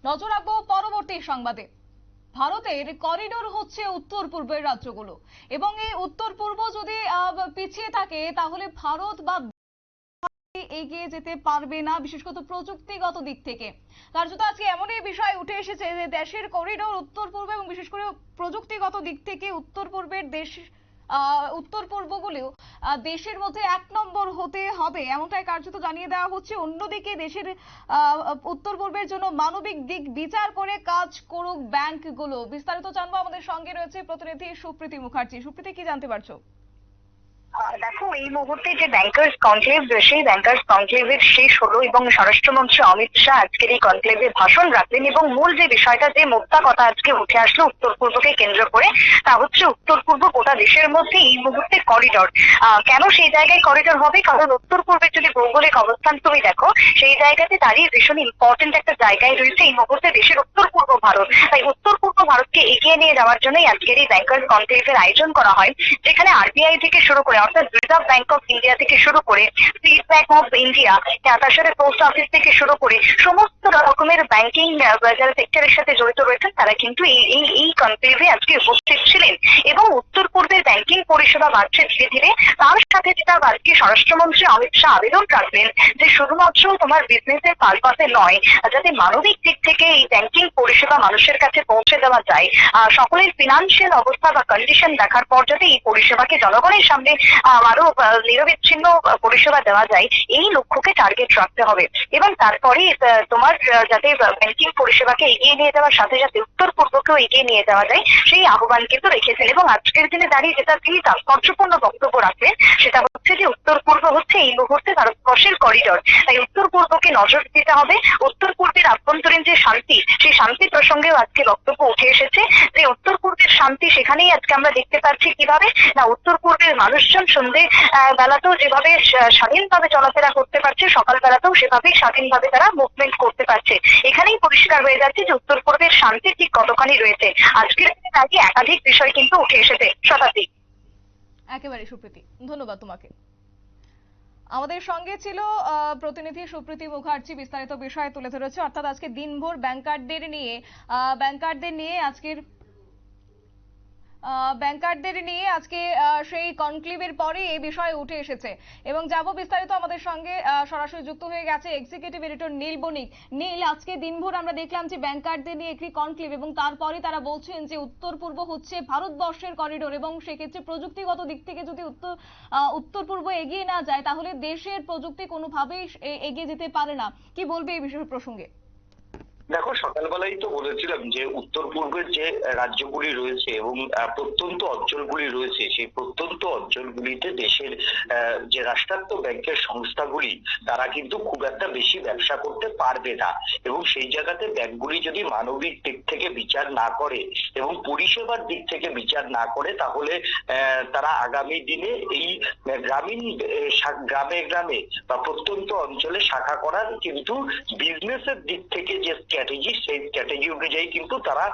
নজর রাখবো পরবর্তী সংবাদে। ভারতের করিডোর হচ্ছে উত্তর পূর্বের রাজ্যগুলো, এবং এই উত্তর পূর্ব যদি পিছিয়ে থাকে তাহলে ভারত বা এগিয়ে যেতে পারবে না, বিশেষ করে প্রযুক্তিগত দিক থেকে। কার্যত আজকে এমনই বিষয় উঠে এসেছে যে দেশের করিডোর উত্তর পূর্ব, এবং বিশেষ করে প্রযুক্তিগত দিক থেকে উত্তর পূর্বের দেশ উত্তর পূর্বগুলো দেশের মধ্যে এক নম্বর হতে হবে, এমনটাই কার্যত জানিয়ে দেওয়া হচ্ছে। অন্যদিকে দেশের উত্তর পূর্বের জন্য মানবিক দিক বিচার করে কাজ করুক ব্যাংকগুলো। বিস্তারিত জানবো, আমাদের সঙ্গে রয়েছে প্রতিনিধি সুপ্রীতি মুখার্জি। সুপ্রীতি, কি জানতে পারছো? দেখো, এই মুহূর্তে যে ব্যাংকার্স কনক্লেভ, সেই ব্যাংকার্স কনক্লেভের শেষ হলো এবং স্বরাষ্ট্রমন্ত্রী অমিত শাহ আজকের এই কনক্লেভে ভাষণ রাখলেন। এবং মূল যে বিষয়টা, যে মোদ্দা কথা আজকে উঠে আসলো উত্তর পূর্বকে কেন্দ্র করে, তা হচ্ছে উত্তর পূর্ব গোটা দেশের মধ্যে এই মুহূর্তে করিডোর। কেন সেই জায়গায় করিডোর হবে? কারণ উত্তর পূর্বের যদি ভৌগোলিক অবস্থান তুমি দেখো, সেই জায়গাতে দাঁড়িয়ে ভীষণ ইম্পর্টেন্ট একটা জায়গায় রয়েছে এই মুহূর্তে দেশের উত্তর পূর্ব ভারত। তাই উত্তর পূর্ব ভারতকে এগিয়ে নিয়ে যাওয়ার জন্যই আজকের এই ব্যাংকার্স কনক্লেভের আয়োজন করা হয়, যেখানে আরবিআই থেকে শুরু করে, অর্থাৎ রিজার্ভ ব্যাংক অফ ইন্ডিয়া থেকে শুরু করে, স্টেট ব্যাংক অফ ইন্ডিয়া, তার সাথে পোস্ট অফিস থেকে শুরু করে সমস্ত রকমের ব্যাংকিং যারা সেক্টরের সাথে জড়িত রয়েছেন, তারা কিন্তু এই কনক্লেভে আজকে উপস্থিত ছিলেন। এবং উত্তর পূর্বের ব্যাংকিং পরিষেবা বাড়ছে ধীরে ধীরে। তার সাথে যেটা আজকে স্বরাষ্ট্রমন্ত্রী অমিত শাহ আবেদন রাখলেন, যে শুধুমাত্র তোমার বিজনেসের পারপাসে নয়, যাতে মানবিক দিক থেকে এই ব্যাংকিং পরিষেবা মানুষের কাছে পৌঁছে দেওয়া যায়, সকলের ফিনান্সিয়াল অবস্থা বা কন্ডিশন দেখার পর যাতে এই পরিষেবাকে জনগণের সামনে আরো নিরবিচ্ছিন্ন পরিষেবা দেওয়া যায়, এই লক্ষ্যকে টার্গেট রাখতে হবে। এবং তারপরে তোমার যাতে ব্যাংকিং পরিষেবাকে এগিয়ে নিয়ে যাওয়ার সাথে সাথে উত্তর পূর্বকেও এগিয়ে নিয়ে যাওয়া যায়, সেই আহ্বান কিন্তু রেখেছেন। এবং আজকের দিনে দাঁড়িয়ে যেটা তিনি তাৎপর্যপূর্ণ বক্তব্য রাখলেন, সেটা হচ্ছে যে উত্তর পূর্ব হচ্ছে এই মুহূর্তে ভারতবর্ষের করিডোর। তাই উত্তর পূর্বকে নজর দিতে হবে। উত্তর পূর্বের আভ্যন্তরীণ যে শান্তি, সেই শান্তি প্রসঙ্গেও আজকে বক্তব্য উঠে এসেছে, যে উত্তর পূর্বের শান্তি সেখানেই আজকে আমরা দেখতে পাচ্ছি কিভাবে না, উত্তর পূর্বের মানুষজন সন্ধ্যে বেলাতেও যেভাবে স্বাধীনভাবে চলাফেরা করতে পারছে, সকাল বেলাতেও সেভাবেই স্বাধীনভাবে তারা মুভমেন্ট করতে পারছে। এখানেই পরিষ্কার হয়ে যাচ্ছে যে উত্তর পূর্বের শান্তি ঠিক কতখানি রয়েছে। আজকের দিনে দাঁড়িয়ে একাধিক বিষয় কিন্তু উঠে এসেছে। শতাব্দী। একেবারে সুপ্রীতি, ধন্যবাদ তোমাকে। আমাদের সঙ্গে ছিল প্রতিনিধি সুপ্রীতি মুখার্জি, বিস্তারিত বিষয় তুলে ধরেছে। অর্থাৎ আজকে দিনভর ব্যাংকারদের নিয়ে আজকে সেই কনক্লেভের পরে এই বিষয় উঠে এসেছে। এবং যাব বিস্তারিত, আমাদের সঙ্গে সরাসরি যুক্ত হয়ে গেছে এক্সিকিউটিভ এডিটর নীল বণিক। নীল, আজকে দিনভর আমরা দেখলাম যে ব্যাংকারদের নিয়ে একটি কনক্লেভ, এবং তারপরে তারা বলছেন যে উত্তর পূর্ব হচ্ছে ভারতবর্ষের করিডোর, এবং সেক্ষেত্রে প্রযুক্তিগত দিক থেকে যদি উত্তর পূর্ব এগিয়ে না যায় তাহলে দেশের প্রযুক্তি কোনোভাবেই এগিয়ে যেতে পারে না। কি বলবে এই বিষয় প্রসঙ্গে? দেখো, সকালবেলাই তো বলেছিলাম যে উত্তর পূর্বের যে রাজ্যগুলি রয়েছে এবং প্রত্যন্ত অঞ্চলগুলি রয়েছে, সেই প্রত্যন্ত অঞ্চলগুলিতে দেশের যে রাষ্ট্রায়ত্ত ব্যাংকের সংস্থাগুলি, তারা কিন্তু খুব একটা বেশি ব্যবসা করতে পারবে না। এবং সেই জায়গাতে ব্যাংকগুলি যদি মানবিক দিক থেকে বিচার না করে এবং পরিষেবার দিক থেকে বিচার না করে, তাহলে তারা আগামী দিনে এই গ্রামে গ্রামে বা প্রত্যন্ত অঞ্চলে শাখা করার কিন্তু বিজনেসের দিক থেকে যে স্ট্র্যাটেজি, সেই স্ট্র্যাটেজি অনুযায়ী কিন্তু তারা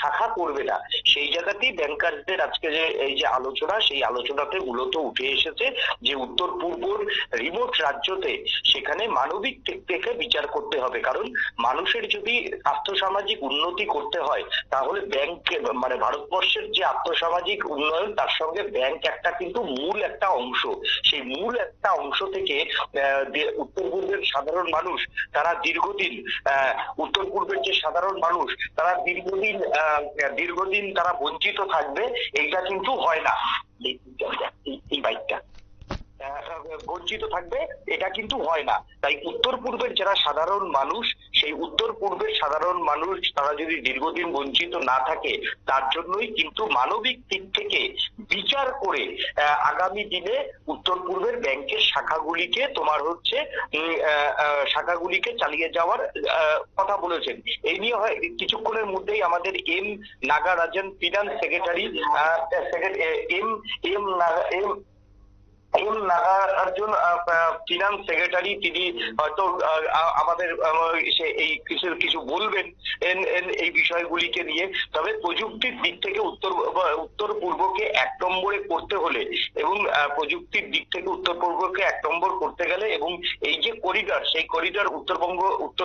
শাখা করবে না। সেই জায়গাতেই ব্যাংকারদের আজকে যে এই যে আলোচনা, সেই আলোচনাতে মূলত উঠে এসেছে যে উত্তর পূর্বর রিমোট রাজ্যতে সেখানে মানবিক দিক থেকে বিচার করতে হবে। কারণ মানুষের যদি আর্থসামাজিক উন্নতি করতে হয়, তাহলে ব্যাংক মানে ভারতবর্ষের যে আর্থসামাজিক উন্নয়ন, তার সঙ্গে ব্যাংক একটা কিন্তু মূল একটা অংশ। সেই মূল একটা অংশ থেকে উত্তর পূর্বের সাধারণ মানুষ তারা দীর্ঘদিন উত্তর পূর্বের যে সাধারণ মানুষ তারা দীর্ঘদিন তারা বঞ্চিত থাকবে। এইটা কিন্তু হয় না। এই বাইকটা বঞ্চিত থাকবে, এটা কিন্তু হয় না। তাই উত্তর পূর্বের যারা সাধারণ মানুষ, সেই উত্তর পূর্বের সাধারণ মানুষ তারা যদি দীর্ঘদিন বঞ্চিত না থাকে, তার জন্যই কিন্তু মানবিক দিক থেকে বিচার করে আগামী দিনে উত্তর পূর্বের ব্যাংকের শাখাগুলিকে শাখাগুলিকে চালিয়ে যাওয়ার কথা বলেছেন। এই নিয়ে হয় কিছুক্ষণের মধ্যেই আমাদের এম নাগারাজন, ফিনান্স সেক্রেটারি, অরুণ নাগার্জুন ফিনান্স সেক্রেটারি, তিনি হয়তো আমাদের এই কিছু বলবেন এই বিষয়গুলিকে নিয়ে। তবে প্রযুক্তির দিক থেকে উত্তর পূর্বকে 1 নম্বরে করতে হলে এবং প্রযুক্তির দিক থেকে উত্তর পূর্বকে 1 নম্বর করতে গেলে এবং এই যে করিডর, সেই করিডর উত্তর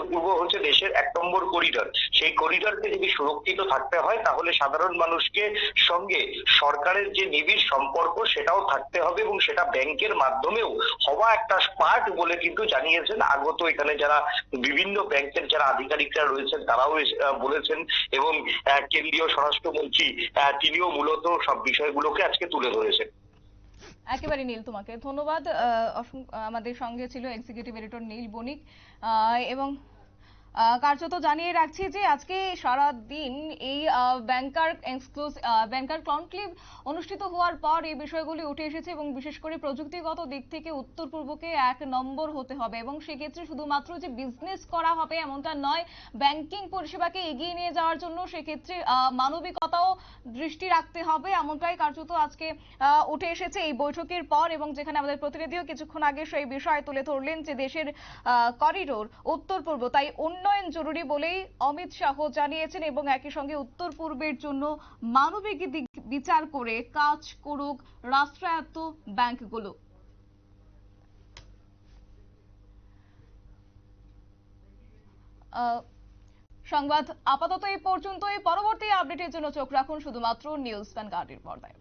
পূর্ব হচ্ছে দেশের 1 নম্বর করিডর। সেই করিডরকে যদি সুরক্ষিত থাকতে হয় তাহলে সাধারণ মানুষকে সঙ্গে সরকারের যে নিবিড় সম্পর্ক সেটাও থাকতে হবে এবং সেটা ব্যাংকের মাধ্যমেও হওয়া একটা পার্ট বলে কিন্তু জানিয়েছেন আগত এখানে যারা বিভিন্ন ব্যাংকের যারা আধিকারিকরা রয়েছেন তারাও বলেছেন। এবং কেন্দ্রীয় স্বরাষ্ট্রমন্ত্রী তিনিও মূলত সব বিষয়গুলোকে আজকে তুলে ধরেছেন। একেবারে নীল, তোমাকে ধন্যবাদ। আমাদের সঙ্গে ছিল এক্সিকিউটিভ এডিটর নীল বণিক। এবং কার্যত জানিয়ে রাখছি যে আজকে সারা দিন এই ব্যাংকার কনক্লেভ অনুষ্ঠিত হওয়ার পর এই বিষয়গুলি উঠে এসেছে এবং বিশেষ করে প্রযুক্তিগত দিক থেকে উত্তর পূর্বকে 1 নম্বর হতে হবে এবং সেক্ষেত্রে শুধুমাত্র যে বিজনেস করা হবে এমনটা নয়, ব্যাংকিং পরিষেবাকে এগিয়ে নিয়ে যাওয়ার জন্য সেক্ষেত্রে মানবিকতাও দৃষ্টি রাখতে হবে, এমনটাই কার্যত আজকে উঠে এসেছে এই বৈঠকের পর। এবং যেখানে আমাদের প্রতিনিধিও কিছুক্ষণ আগে সেই বিষয় তুলে ধরলেন যে দেশের করিডোর উত্তর পূর্ব, তাই উন্নয়ন জরুরি বলেই অমিত শাহ জানিয়েছেন এবং একই সঙ্গে উত্তর পূর্বের জন্য মানবিক দিক বিচার করে কাজ করুক রাষ্ট্রায়ত্ত ব্যাংকগুলো। সংবাদ আপাতত এই পর্যন্তই। পরবর্তী আপডেটের জন্য চোখ রাখুন শুধুমাত্র নিউজ ভ্যানগার্ডের পর্দায়।